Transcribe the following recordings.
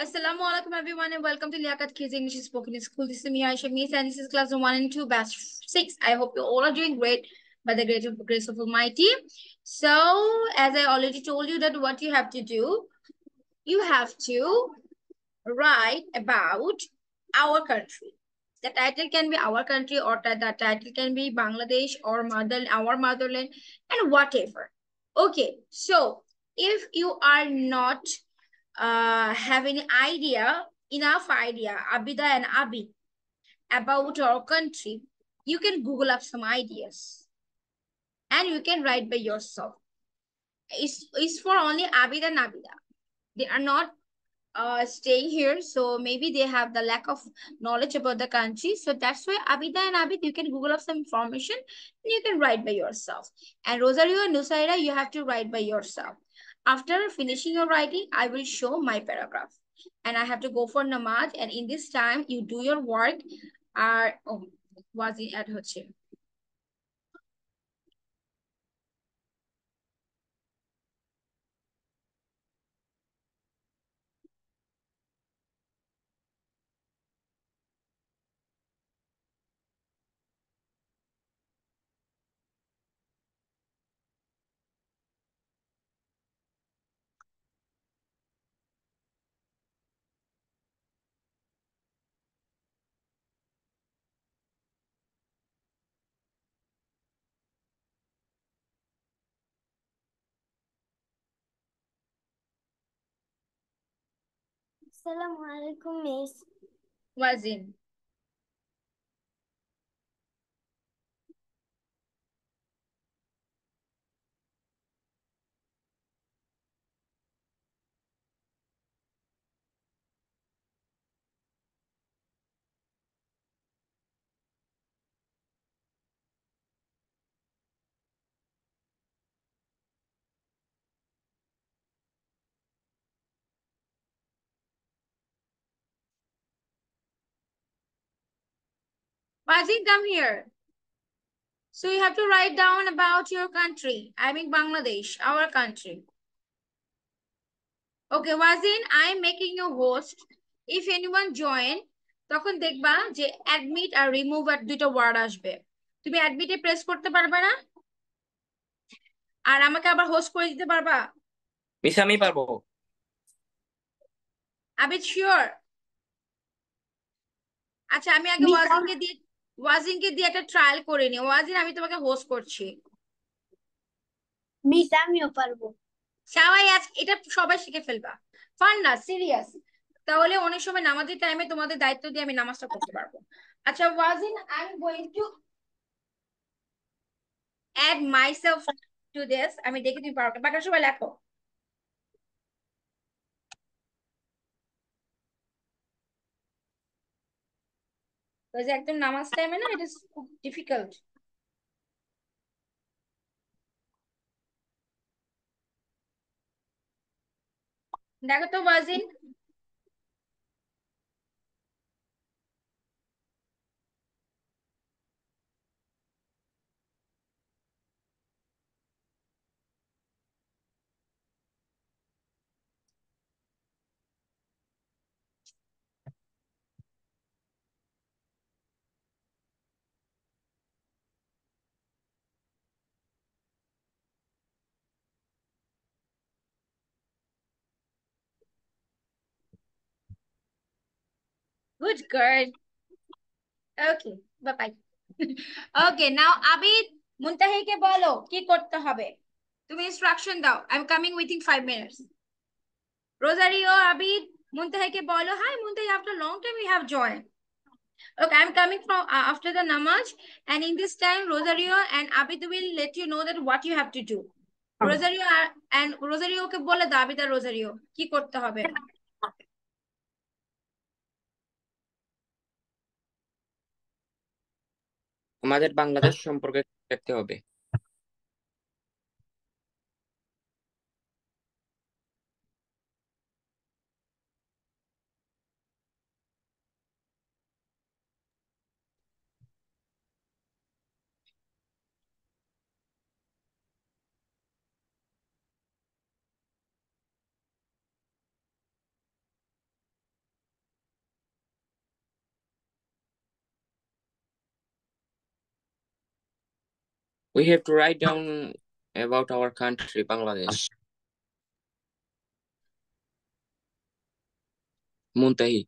Assalamu alaikum everyone and welcome to Liaquat Kids English Spoken School. This is me Aisha Mees and this is class 1 and 2 batch 6. I hope you all are doing great by the grace of Almighty. So as I already told you that what you have to do, you have to write about our country. The title can be our country or the title can be Bangladesh or our motherland and whatever. Okay, so if you are not have any enough idea, Abida and Abi, about our country, you can Google up some ideas and you can write by yourself. It's for only Abida and Abida. They are not staying here, so maybe they have the lack of knowledge about the country. So that's why Abida and Abid, you can Google up some information and you can write by yourself. And Rosario and Nusaira, you have to write by yourself. After finishing your writing, I will show my paragraph. And I have to go for namaz. And in this time, you do your work. Was it at Hoche? Assalamu alaikum, Miss. Wazin. Wazin, come here. So you have to write down about your country. I mean Bangladesh, our country. Okay, Wazin, I am making you host. If anyone join, তখন দেখবা যে admit আর remove আর দুটো word আসবে। তুমি admit এ press করতে পারবে না? আর আমাকে আবার হোস্ট করে দিতে পারবা? মিস আমি পারবো। আবিদ শিওর? আচ্ছা আমি আগে ওয়াজিনকে দিয়ে একটা ট্রায়াল করে নি। ওয়াজিন, আমি তোমাকে হোস্ট করছি। মিস আমিও পারবো। সবাই আজ এটা সবাই শিখে ফেলবা। ফান না, সিরিয়াস। তাহলে অনেক সময় নামাজের টাইমে তোমাদের দায়িত্ব দিয়ে আমি নামাজটা করতে পারবো। আচ্ছা Wajin, I am going to add myself to this. আমি দেখে তুমি পারো। বাকি সবাই লেখো। ওই যে একদম নামাজ টাইমে না, এটা খুব ডিফিকাল্ট। দেখো তো Wajin. Good girl. Okay, bye bye. Okay, now Abid মুনতাহিকে বলো কি করতে হবে। তুমি ইনস্ট্রাকশন দাও। I am coming within 5 minutes. Rosario, Abid, মুনতাহিকে বলো, hi Muntahi, after long time we have joined. Okay, I'm coming from after the namaz, and in this time Rosario and Abid will let you know that what you have to do. Rosario and Rosario কে বলে দাও, Abid আর Rosario কি করতে হবে। আমাদের বাংলাদেশ সম্পর্কে দেখতে হবে। We have to write down about our country, Bangladesh. Muntahi.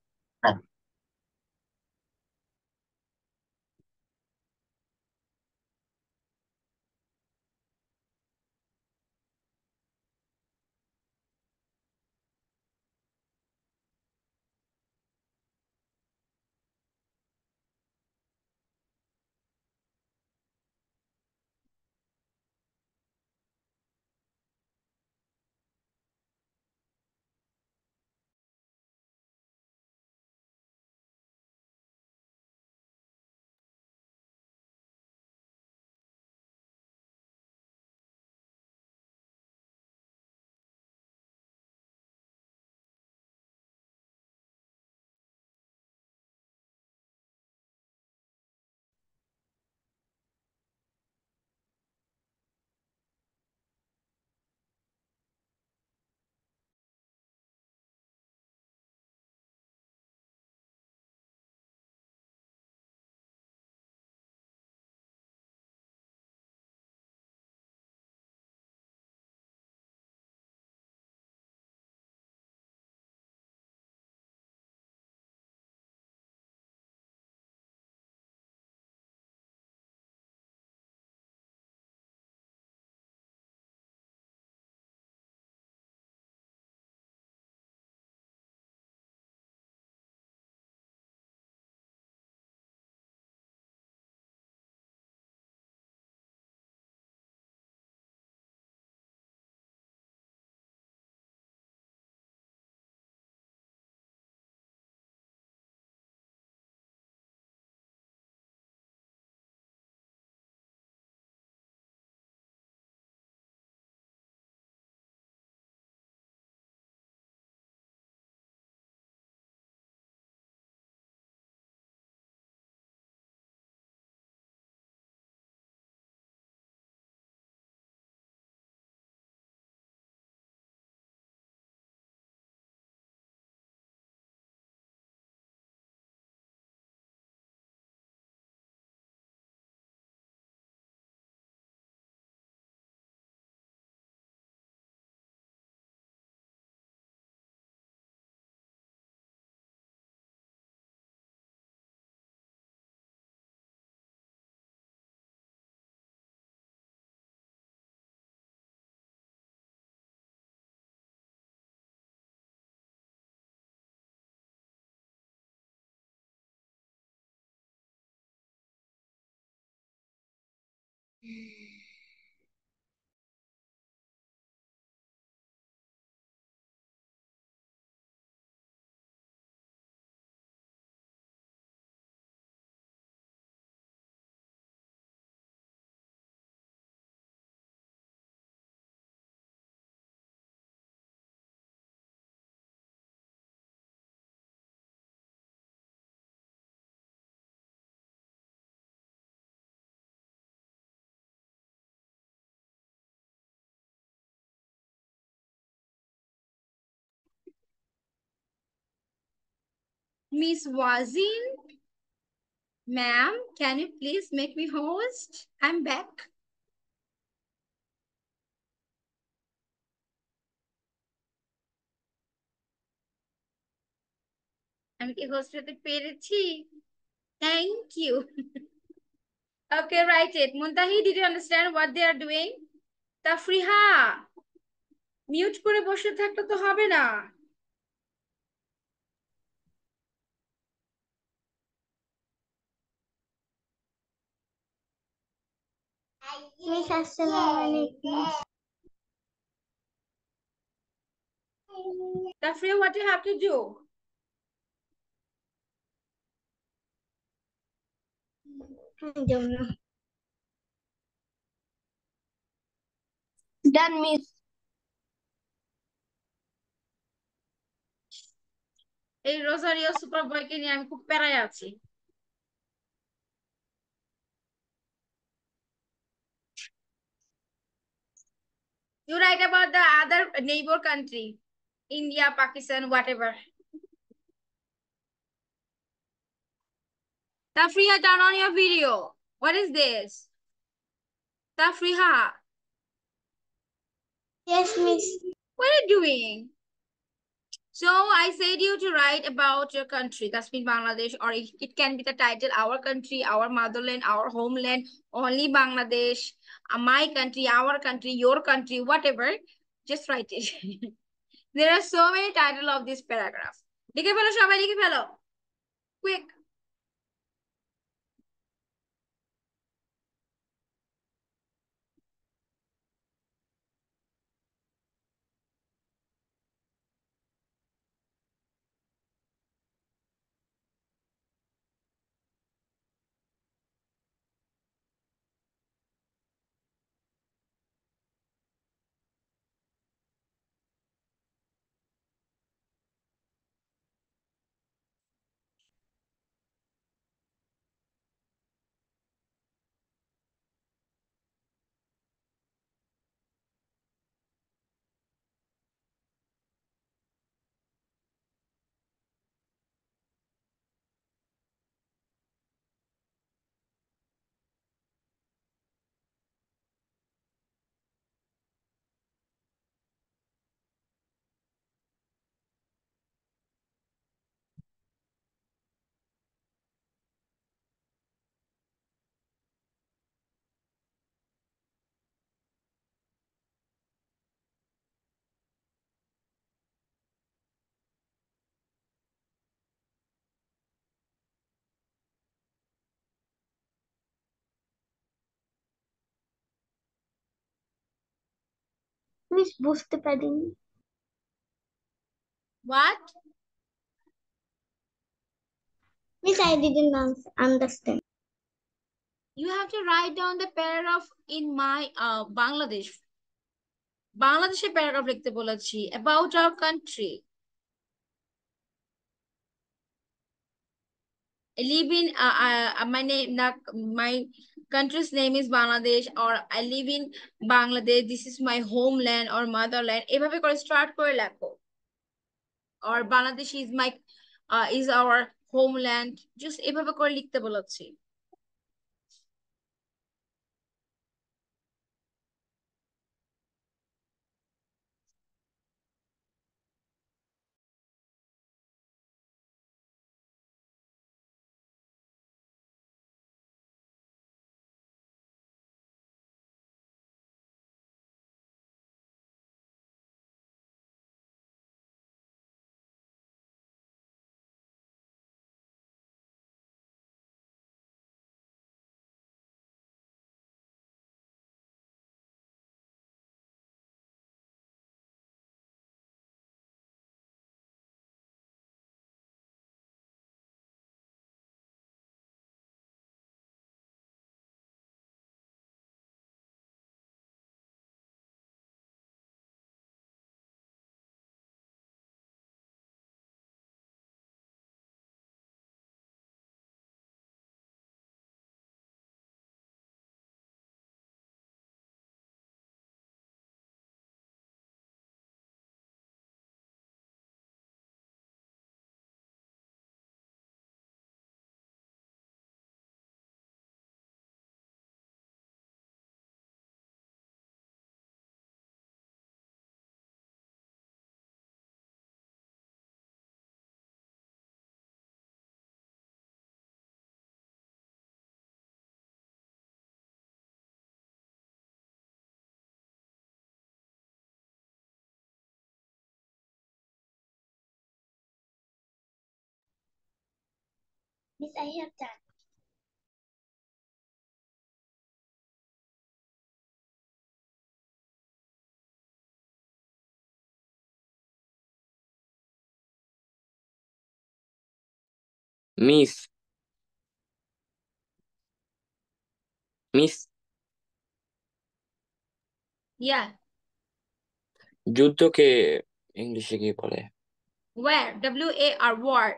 Miss Wazin, ma'am, can you please make me host? I'm back. আমি কি হোস্ট হতে পেরেছি? Thank you. Okay, write it. Muntahi, did you understand what they are doing? Tafriha, mute করে বসে থাকলে তো হবে না। মিস আসসালামু আলাইকুম। Tafriha, what you have to do? I don't know. Done, miss. এই রোজারিও সুপার বয়কে নিয়ে আমি খুব প্যারায় আছি। You write about the other neighbor country, India, Pakistan, whatever. Tafriha, turn on your video. What is this? Tafriha, Yes, Miss. what are you doing? So I said you to write about your country. That's been Bangladesh, or it can be the title our country, our motherland, our homeland, only Bangladesh, my country, your country, whatever. Just write it. There are so many titles of this paragraph. লিখে ফেলো সবাই লিখে ফেলো। Quick. Miss, বুঝতে পারিনি। What? Miss, I didn't understand. You have to write down the paragraph in my Bangladesh. বাংলাদেশের paragraph লিখতে বলেছি about our country. I live in my name my country's name is Bangladesh, or I live in Bangladesh, this is my homeland or motherland, এভাবে করে start করে লেখো। or Bangladesh is my is our homeland, just এভাবে করে লিখতে বলেছি। Miss, I have done. Miss miss Yeah. যুদ্ধকে ইংলিশে কি বলে? Where? WAR, war.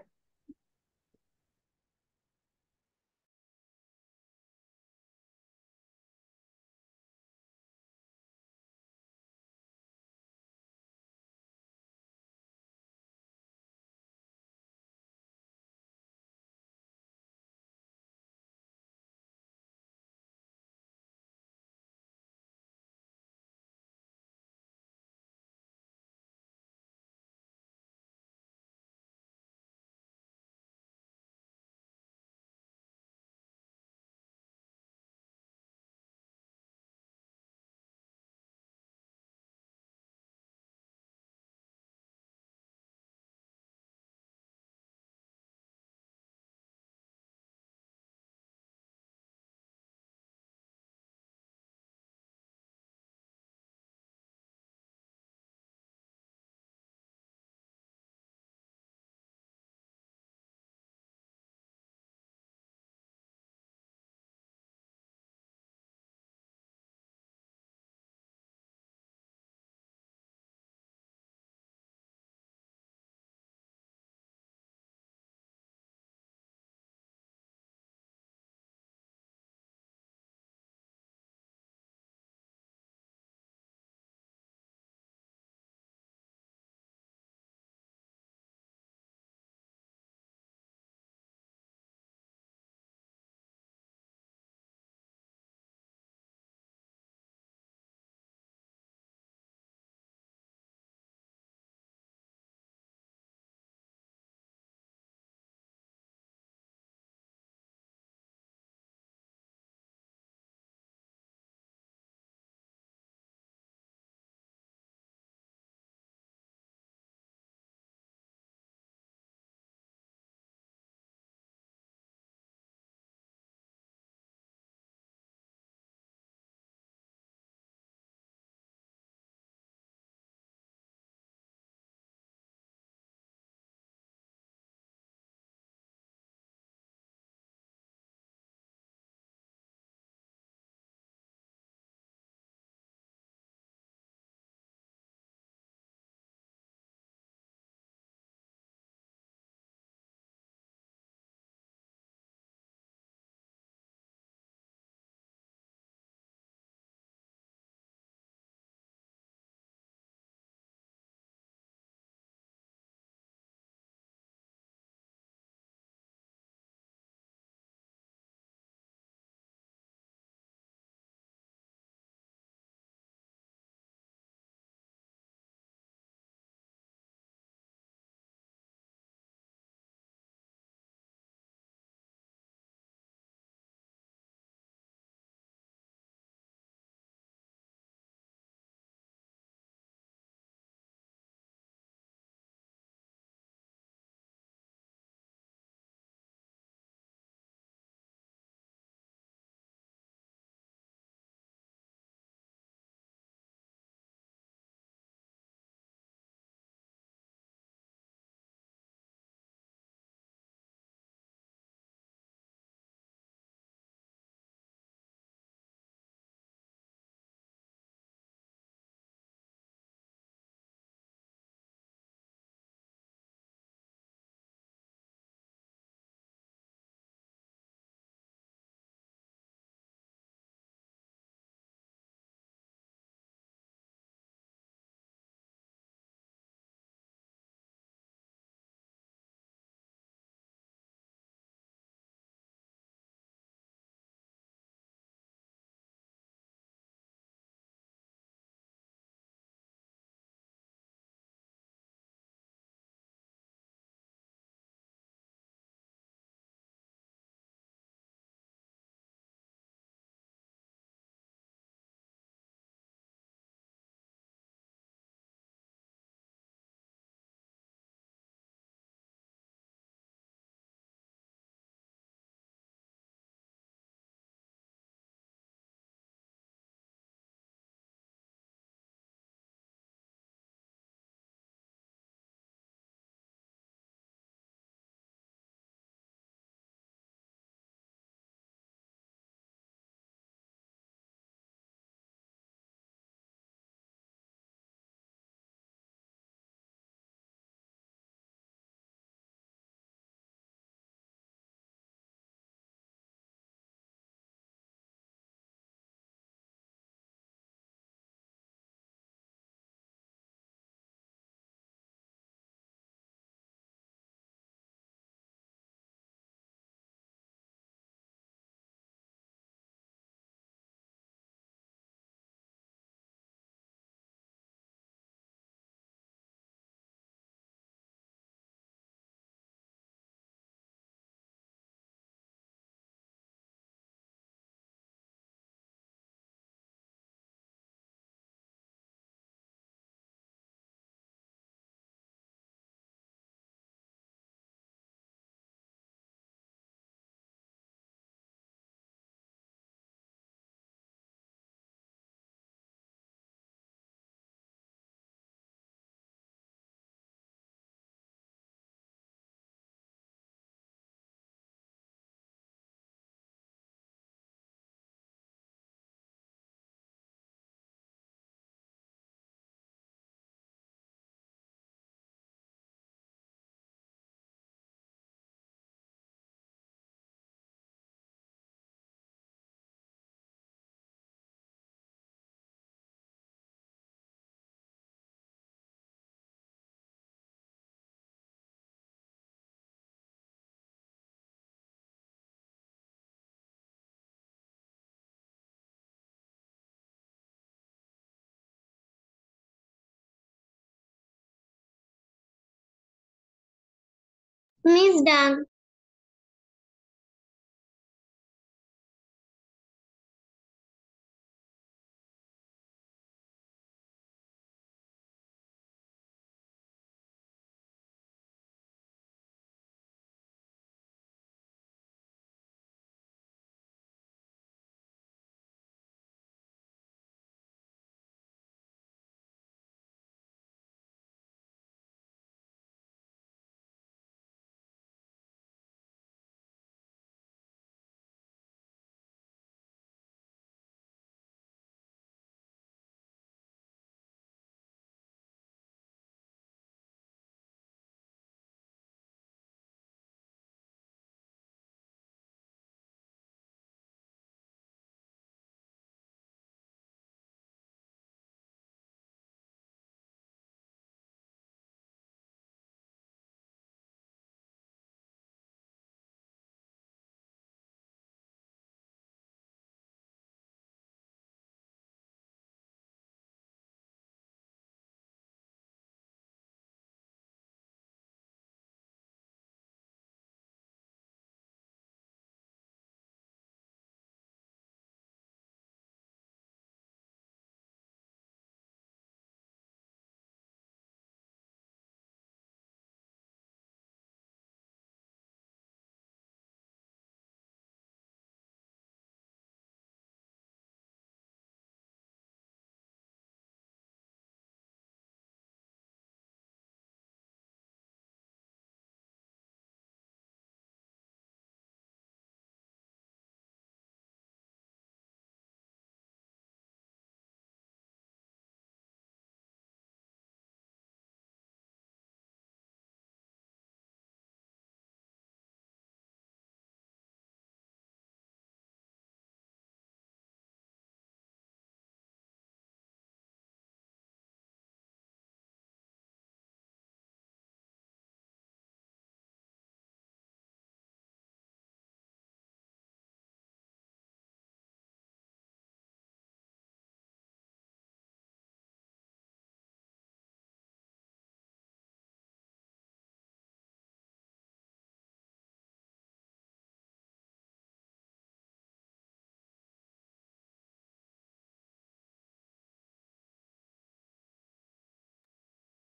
Miss done.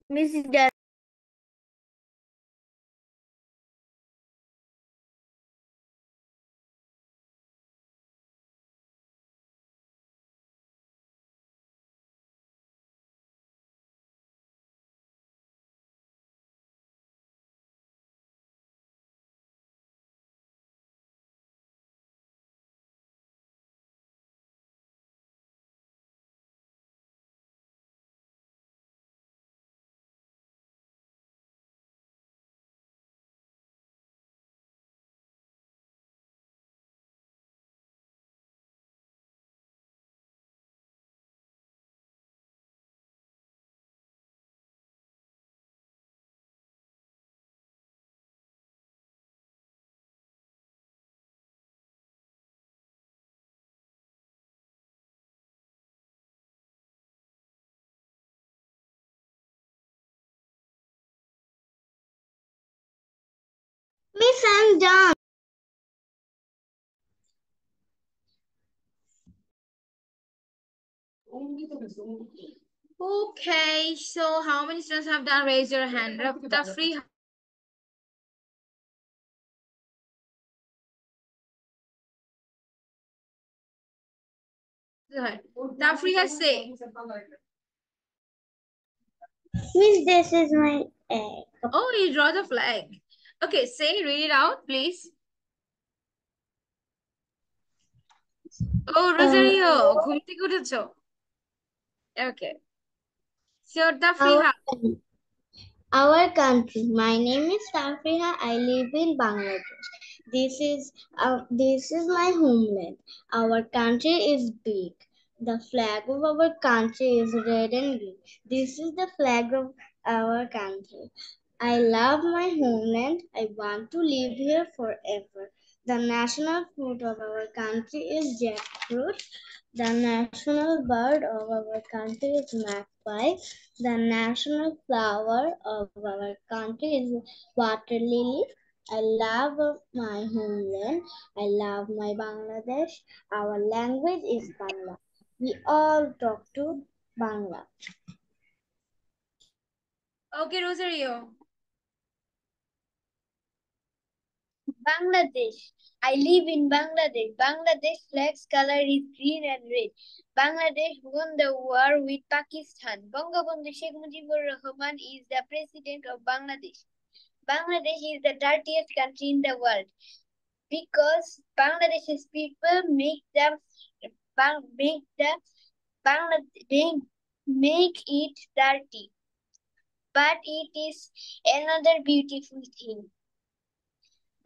Miss done. Miss, I'm done. Okay, so how many students have done? Raise your hand. Tafri. Tafri has say. Miss, this is my egg. Oh, you draw the flag. Okay, say, read it out, please. Oh, Rosario, ঘুম থেকে উঠেছো? Okay. So, Tafriha. Our country. My name is Safriha. I live in Bangladesh. This is my homeland. Our country is big. The flag of our country is red and green. This is the flag of our country. I love my homeland. I want to live here forever. The national fruit of our country is jackfruit. The national bird of our country is magpie. The national flower of our country is water lily. I love my homeland. I love my Bangladesh. Our language is Bangla. We all talk to Bangla. Okay, Rosario. Bangladesh. I live in Bangladesh. Bangladesh flag's color is green and red. Bangladesh won the war with Pakistan. Bangabandhu Sheikh Mujibur Rahman is the president of Bangladesh. Bangladesh is the dirtiest country in the world because Bangladesh's people make it dirty. But it is another beautiful thing.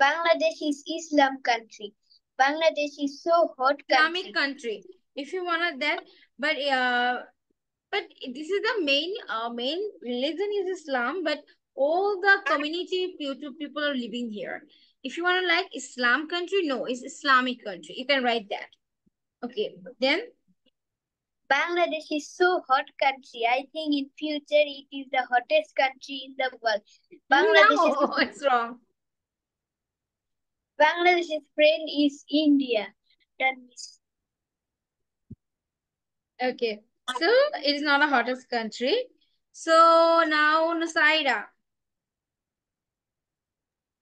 Bangladesh is Islam country. Bangladesh is so hot Islamic country. country. If you wanted that, but this is the main religion is Islam, but all the community people are living here. If you want to like Islam country, no, it's Islamic country. You can write that. Okay, then Bangladesh is so hot country. I think in future it is the hottest country in the world. no, it's wrong. Bangladesh's friend is India. Done, miss. Okay, so it is not a hottest country. So now Nusaida.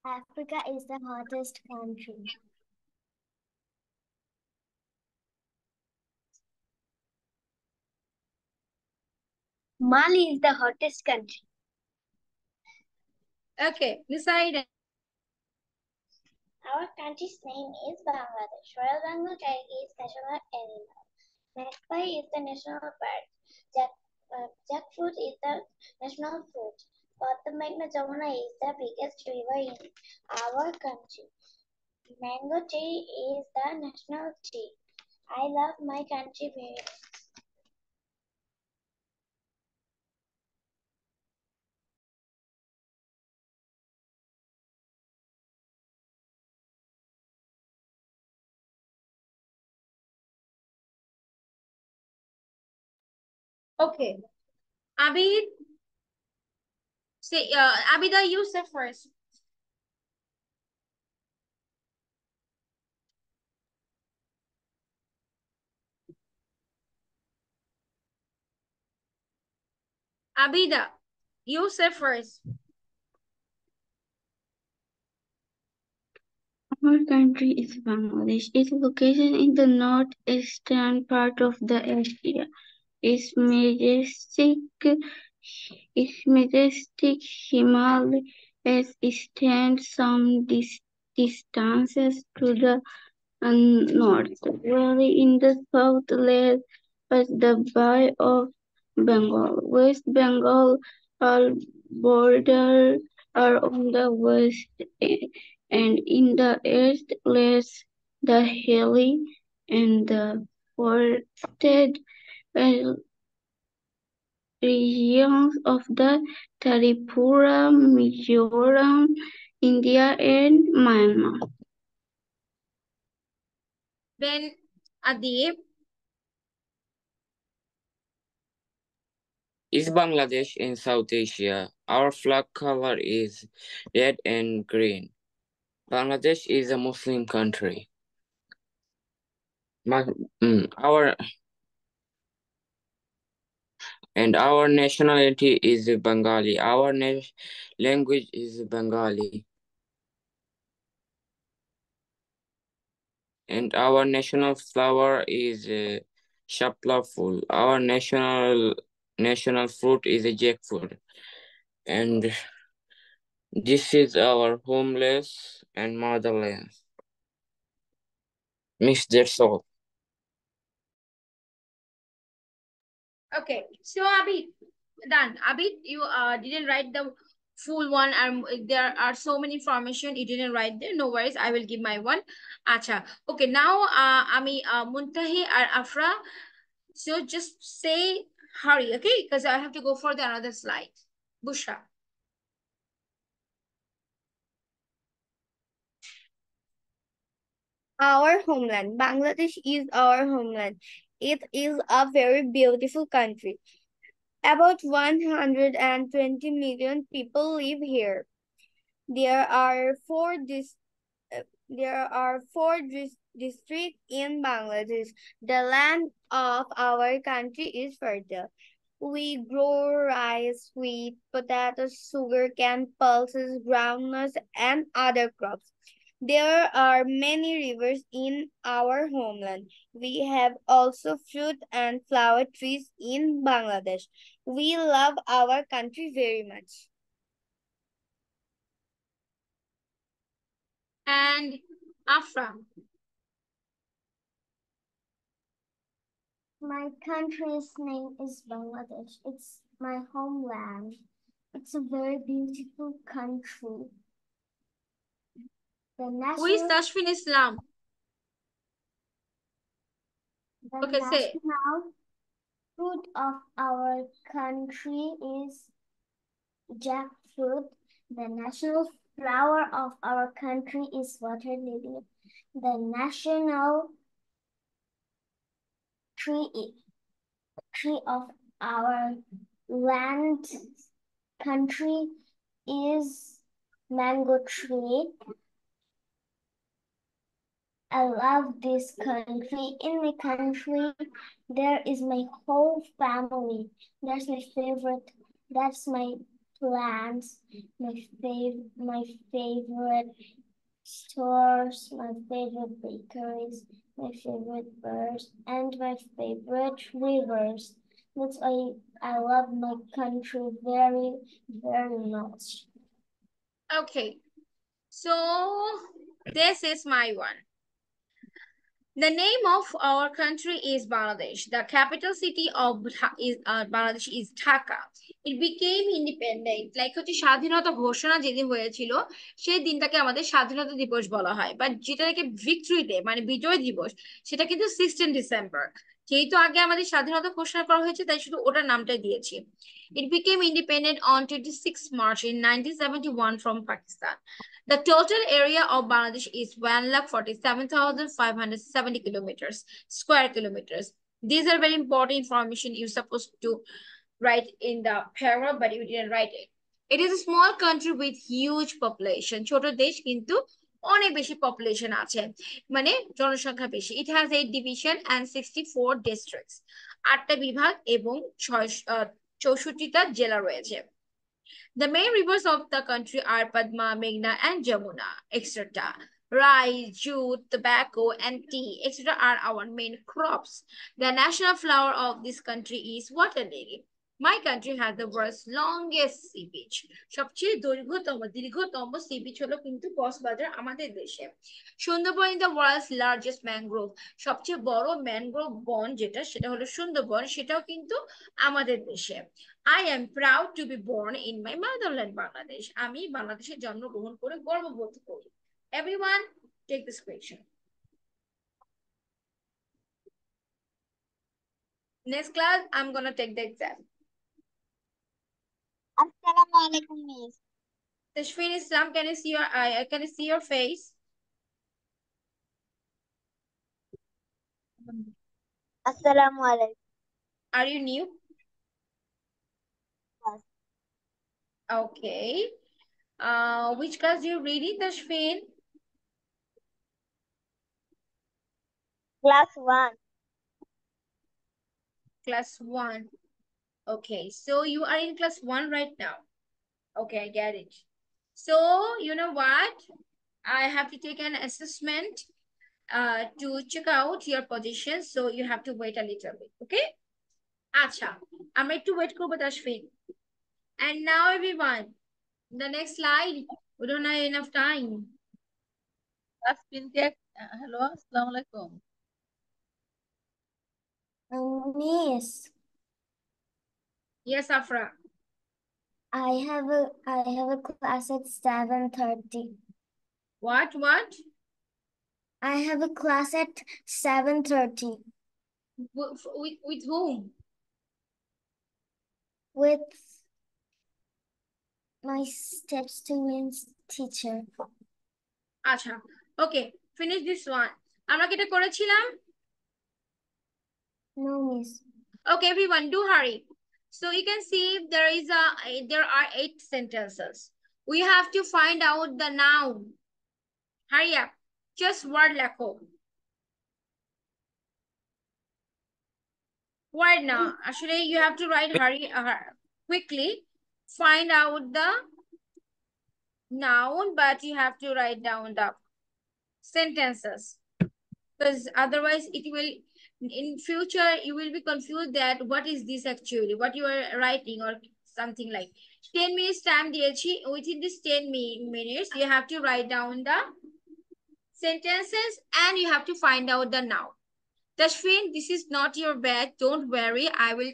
Africa is the hottest country. Mali is the hottest country. Okay, Nusaida. Our country's name is Bangladesh. Royal Bengal tiger is national animal. Magpie is the national bird. Jackfruit is the national fruit. Padma Jamuna is the biggest river in our country. Mango tree is the national tree. I love my country very much. Okay, Abid. Say, Abida, you say first. Abida, you say first. Our country is Bangladesh. It is located in the northeastern part of the Asia. Its majestic Himalayas extend some distances to the north, while in the south lies the Bay of Bengal. West Bengal border are on the west and in the east lies the hilly and the forested regions of the Tripura, Mizoram, India and Myanmar. Then Adib. Is Bangladesh in South Asia? Our flag color is red and green. Bangladesh is a Muslim country. Our nationality is Bengali. Our language is Bengali. And our national flower is shapla full. Our national fruit is a jackfruit. And this is our homeland and motherland. Miss, that's all. Okay, so Abid, done. Abid, you didn't write the full one, and there are so many information you didn't write there. No worries, I will give my one. Acha. Okay, now Ami Muntahi or Afra. So just say hurry, okay? Because I have to go for the another slide. Bushra. Our homeland. Bangladesh is our homeland. It is a very beautiful country. About 120 million people live here. There are four districts in Bangladesh. The land of our country is fertile. We grow rice, wheat, potatoes, sugarcane, pulses, groundnuts, and other crops. There are many rivers in our homeland. We have also fruit and flower trees in Bangladesh. We love our country very much. And Afra. My country's name is Bangladesh. It's my homeland. It's a very beautiful country. Who is Tashfin Islam? Okay, say. national fruit of our country is jackfruit. The national flower of our country is water lily. The national tree of our land country is mango tree. I love this country. In my country, there is my whole family. That's my favorite. That's my plants. My favorite stores. My favorite bakeries. My favorite birds and my favorite rivers. That's why I love my country very, very much. Okay, so this is my one. The name of our country is Bangladesh. The capital city of Bangladesh is Dhaka. It became independent. Like হচ্ছে স্বাধীনতা ঘোষণা যেদিন হয়েছিল সেই দিনটাকে আমাদের স্বাধীনতা দিবস বলা হয়, বাট যেটাকে ভিক্টরি ডে মানে বিজয় দিবস সেটা কিন্তু 16 ডিসেম্বর। যেহেতু আগে আমাদের স্বাধীনতা ঘোষণা করা হয়েছে তাই শুধু ওটার নামটাই দিয়েছি। It became independent on 26 March in 1971 from Pakistan. The total area of Bangladesh is 1,47,570 square kilometers. These are very important information you're supposed to write in the paragraph, but you didn't write it. It is a small country with huge population. ছোট দেশ কিন্তু অনেক বেশি population আছে, মানে জনসংখ্যা বেশি। It has 8 division and 64 districts. 8টা বিভাগ এবং 64টা জেলা রয়েছে। The main rivers of the country are Padma, Meghna, and Jamuna, etc. Rice, jute, tobacco, and tea, etc. are our main crops. The national flower of this country is water lily. My country has the world's longest sea beach. সবচেয়ে দীর্ঘতম sea beach হলো কিন্তু কক্সবাজার আমাদের দেশে। Sundarban is the world's largest mangrove. সবচেয়ে বড় mangrove বন সেটা হলো সুন্দরবন, সেটাও কিন্তু আমাদের দেশে। I am proud to be born in my motherland, Bangladesh. আমি বাংলাদেশে জন্মগ্রহণ করে গর্ববোধ করি। Everyone, take this question. Next class, I'm gonna take the exam. Assalamu alaikum, Miss. Tashfin Islam, can you see your face? Assalamu alaikum. Are you new? Yes. Okay. Which class do you read in, Tashfin? Class 1. Class 1. Okay, so you are in class 1 right now. Okay, I get it. So, you know what? I have to take an assessment to check out your position, so you have to wait a little bit, okay? Acha, I'm ready to wait for Tashfin. And now everyone, the next slide. We don't have enough time. Tashfin, hello, assalamu alaikum. Miss, Yes, Afra. I have a class at 7:30. What? I have a class at 7:30 With whom? with my step students teacher. Acha. Okay, finish this one. আমরা কি এটা করেছিলাম? No, Miss. Okay, everyone, do hurry. So you can see there are 8 sentences. We have to find out the noun. Hurry up. Just word lecho. Word now. Actually, you have to write quickly. Find out the noun, but you have to write down the sentences. Because otherwise it will, in future, you will be confused that what is this actually, what you are writing or something like. 10 minutes time diyechi. Within this 10 minutes, you have to write down the sentences and you have to find out the noun. Tashfin, this is not your batch. Don't worry. I will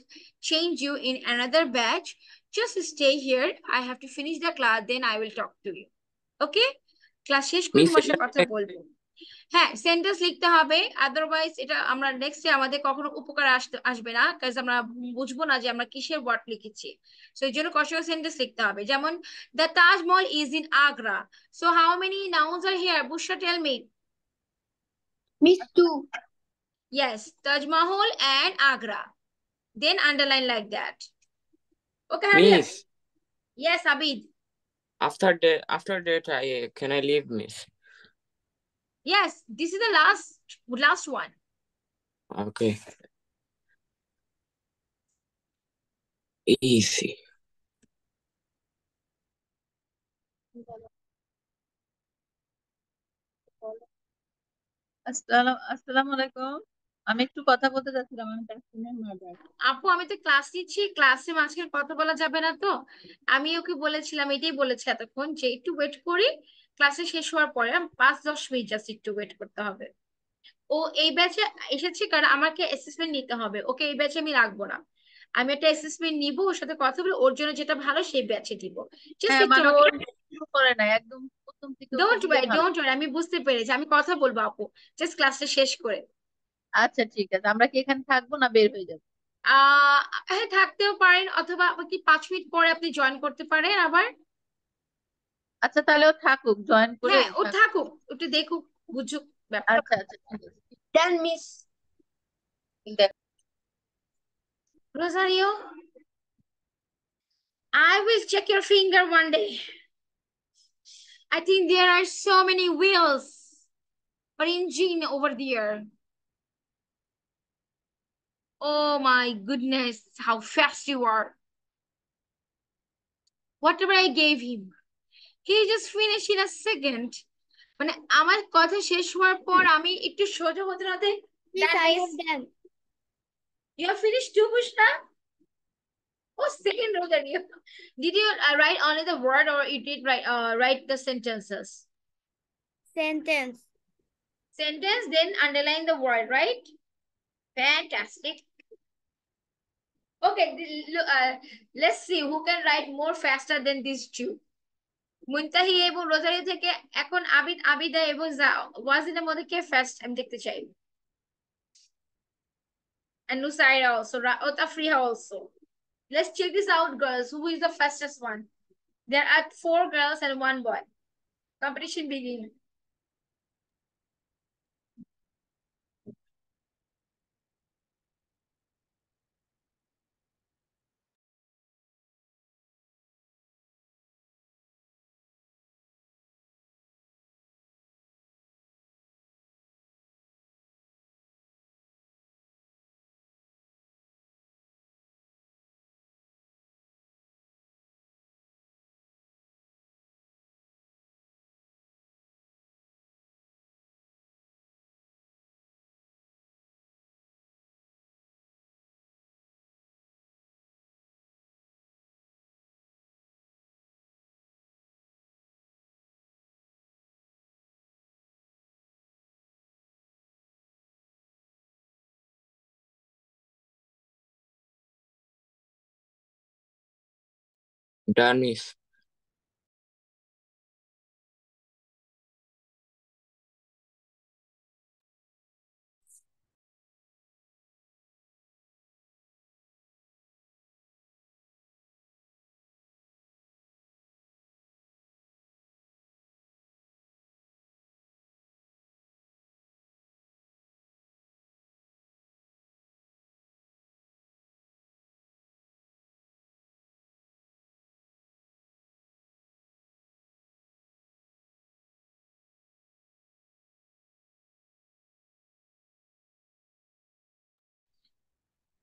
change you in another batch. Just stay here. I have to finish the class. Then I will talk to you. Okay? Class শেষ করে তোমার সাথে কথা বলবো। হ্যাঁ, sentence লিখতে হবে, otherwise এটা আমরা নেক্সটে আমাদের কখনো উপকার আসবে না, কাজ আমরা বুঝবো না যে আমরা কিসের ওয়ার্ড লিখেছি। সো এই জন্য কষায় সেন্টেন্স লিখতে হবে। যেমন the Taj Mahal is in Agra. So how many nouns are here? Bushra, tell me. Miss 2. Yes, Taj Mahal and Agra. Then underline like that. Okay, hurry up. Miss, Yes, Abid. after that, can I leave, Miss? Yes, this is the last one. Okay. Easy. আসসালামু আলাইকুম। আমি একটু কথা বলতে যাচ্ছিলাম, আমি তাসনিয়ার mother. আপু, আমি তো ক্লাস নিচ্ছি, ক্লাসে মাঝখানে কথা বলা যাবে না তো। আমি ওকে বলেছিলাম, এটাই বলেছি এতক্ষণ, যে একটু ওয়েট করি, ক্লাসে শেষ হওয়ার পরে 5-10 মিনিট জাস্ট একটু ওয়েট করতে হবে। ও এই ব্যাচে এসেছে কারণ আমাকে অ্যাসেসমেন্ট নিতে হবে, ওকে এই ব্যাচে আমি রাখবো না। আমি একটা অ্যাসেসমেন্ট নিব, ওর সাথে কথা বলে ওর জন্য যেটা ভালো সেই ব্যাচে দিব। জাস্ট হ্যাঁ, একটু মানে আমাকে, ওর শুরু করে না, একদম প্রথম থেকে ওকে ডোন্ট দিলে ওয়ারি, ভালো। ডোন্ট ওয়ারি, আমি বুঝতে পেরেছি, আমি কথা বলবো আপু, জাস্ট ক্লাসটা শেষ করে। আচ্ছা ঠিক আছে, আমরা কি এখানে থাকবো না বের হয়ে যাবো? হ্যাঁ, থাকতেও পারেন, অথবা কি 5 মিনিট পরে আপনি জয়েন করতে পারেন আবার। আচ্ছা তাহলে ও থাকুক, জয়েন করে হ্যাঁ, ও থাকুক। থাকুক, একটু দেখুক, বুঝুক ব্যাপারটা। আচ্ছা আচ্ছা ঠিক আছে। Done, Miss. দেখ, Rosario, I will check your finger one day. I think there are so many wheels or engine over there. Oh my goodness, how fast you are. Whatever I gave him, he just finished in a second. মানে আমার কথা শেষ হওয়ার পর আমি একটু সোজা হতে হতে, Miss, I have done. you have finished too, Bushra? Oh, second Rosario. Did you write only the word or you did write the sentences? Sentence. Sentence, then underline the word, right? Fantastic. Okay, let's see who can write more faster than these two. Muntahi এবং রোজারি থেকে এখন আবিদা এবং ওয়াজিনের মধ্যে কে first আমি দেখতে চাই। And Nusaira also, Otafriha also. Let's check this out, girls. Who is the fastest one? There are 4 girls and 1 boy. Competition begin. Done, Miss.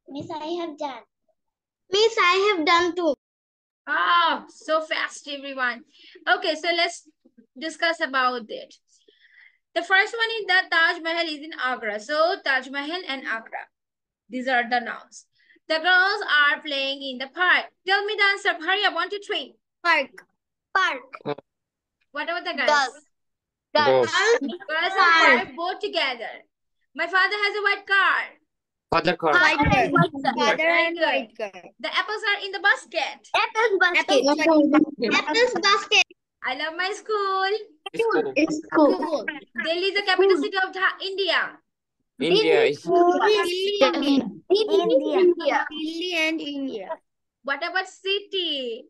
Miss, I have done. Miss, I have done too. Oh, so fast, everyone. Okay, so let's discuss about it. The first one is that Taj Mahal is in Agra. So Taj Mahal and Agra. These are the nouns. The girls are playing in the park. Tell me the answer. Hurry up. 1, 2, 3. Park. Park. What about the guys? Golf. Girls and park both together. My father has a white car. Father car. White car. Father Very and good. white car. The apples are in the basket. Apples basket. Apples basket. I love my school. School. School. Delhi is the capital city of India. India is India. Delhi and India. What about city?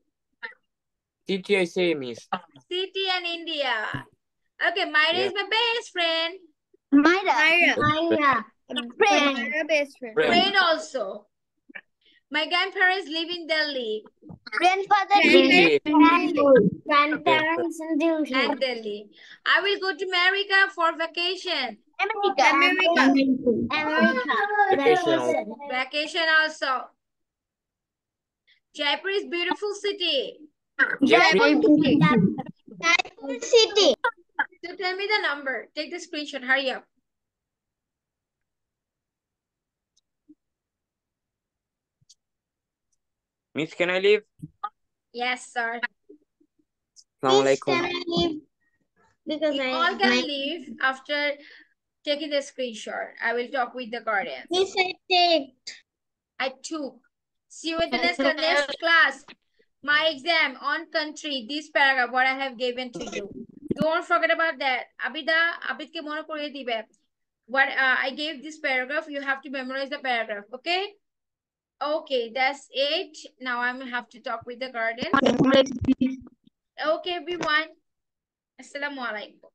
city, I say, Miss. City and India. Okay, Myra is my best friend. Myra. Best friend. Friend also. My grandparents live in Delhi Grandfather. Delhi. Grandparents in Delhi. and Delhi. I will go to America for vacation. America. Vacation. Vacation also. Jaipur is beautiful city. Jaipur. Jaipur city. So tell me the number. Take the screenshot. Hurry up. Miss, can I leave? Yes, sir. Miss, Assalamualaikum. can I leave? Because You all can leave after taking the screenshot. I will talk with the guardians. Miss, I take. I took. See you in the next class. My exam on country, this paragraph, what I have given to you. Don't forget about that. Abidke mone koriye dibe. What I gave this paragraph, you have to memorize the paragraph, okay? Okay, that's it. Now I'm gonna have to talk with the guardian. Okay, everyone. Assalamualaikum.